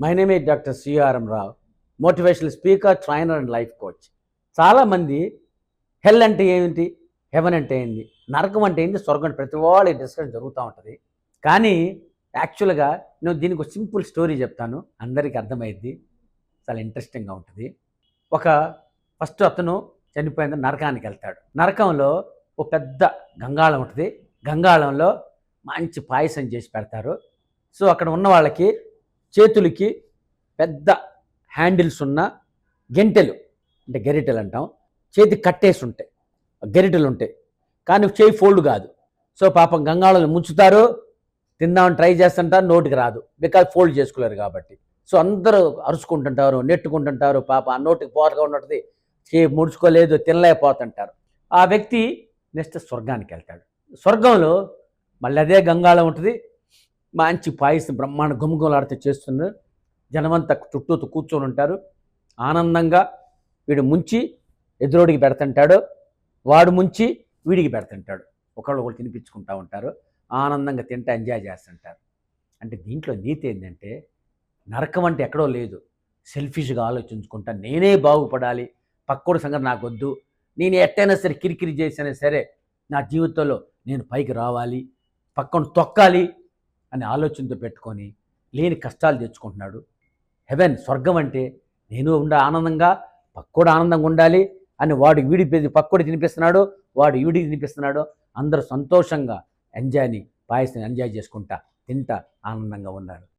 My name is doctor CRM Rao, motivational speaker, trainer and life coach. చాలామంది హెల్ అంటే ఏంటి, haven అంటే ఏంటి, నరకం అంటే ఏంటి, స్వర్గం అంటే ప్రతి వాళ్ళ డిస్కషన్ జరుగుతూ ఉంటుంది. కానీ యాక్చువల్గా నేను దీనికి ఒక సింపుల్ స్టోరీ చెప్తాను, అందరికీ అర్థమైద్ది, చాలా ఇంట్రెస్టింగ్గా ఉంటుంది. ఒక ఫస్ట్ అతను చనిపోయిన నరకానికి వెళ్తాడు. నరకంలో ఒక పెద్ద గంగాళం ఉంటుంది. గంగాళంలో మంచి పాయసం చేసి పెడతారు. సో అక్కడ ఉన్న వాళ్ళకి చేతులకి పెద్ద హ్యాండిల్స్ ఉన్న గెంటెలు, అంటే గెరిటెలు అంటాం, చేతికి కట్టేసి ఉంటాయి, గెరిటెలు ఉంటాయి, కానీ చేయి ఫోల్డ్ కాదు. సో పాపం గంగాళంలో ముంచుతారు, తిందామని ట్రై చేస్తుంటారు, నోటికి రాదు, బికాజ్ ఫోల్డ్ చేసుకోలేరు కాబట్టి. సో అందరూ అరుచుకుంటుంటారు, నెట్టుకుంటుంటారు, పాప ఆ నోటికి పోతగా ఉన్నది, చేయి ముడుచుకోలేదు, తినలేకపోతుంటారు. ఆ వ్యక్తి నెక్స్ట్ స్వర్గానికి వెళ్తాడు. స్వర్గంలో మళ్ళీ అదే గంగాళం ఉంటుంది, మంచి పాయసం బ్రహ్మాండ గుమగుమలాడితే చేస్తున్నారు, జనమంతా చుట్టూతో కూర్చొని ఉంటారు. ఆనందంగా వీడు ముంచి ఎదురోడికి పెడుతుంటాడు, వాడు ముంచి వీడికి పెడుతుంటాడు, ఒకళ్ళు ఒకళ్ళు తినిపించుకుంటూ ఉంటారు, ఆనందంగా తింటా ఎంజాయ్ చేస్తుంటారు. అంటే దీంట్లో నీతి ఏంటంటే, నరకం అంటే ఎక్కడో లేదు, సెల్ఫిష్గా ఆలోచించుకుంటా నేనే బాగుపడాలి, పక్కోడి సంగతి నాకు వద్దు, నేను ఎట్టైనా సరే కిరికిరి చేసినా సరే నా జీవితంలో నేను పైకి రావాలి, పక్కన తొక్కాలి అనే ఆలోచనతో పెట్టుకొని లేని కష్టాలు తెచ్చుకుంటున్నాడు. హెవెన్, స్వర్గం అంటే నేను ఆనందంగా పక్కోడు ఆనందంగా ఉండాలి అని వాడు వీడి పక్కోడి తినిపిస్తున్నాడు, వాడు వీడికి తినిపిస్తున్నాడు, అందరూ సంతోషంగా ఎంజాయ్ని పాయసం ఎంజాయ్ చేసుకుంటా తింటా ఆనందంగా ఉన్నారు.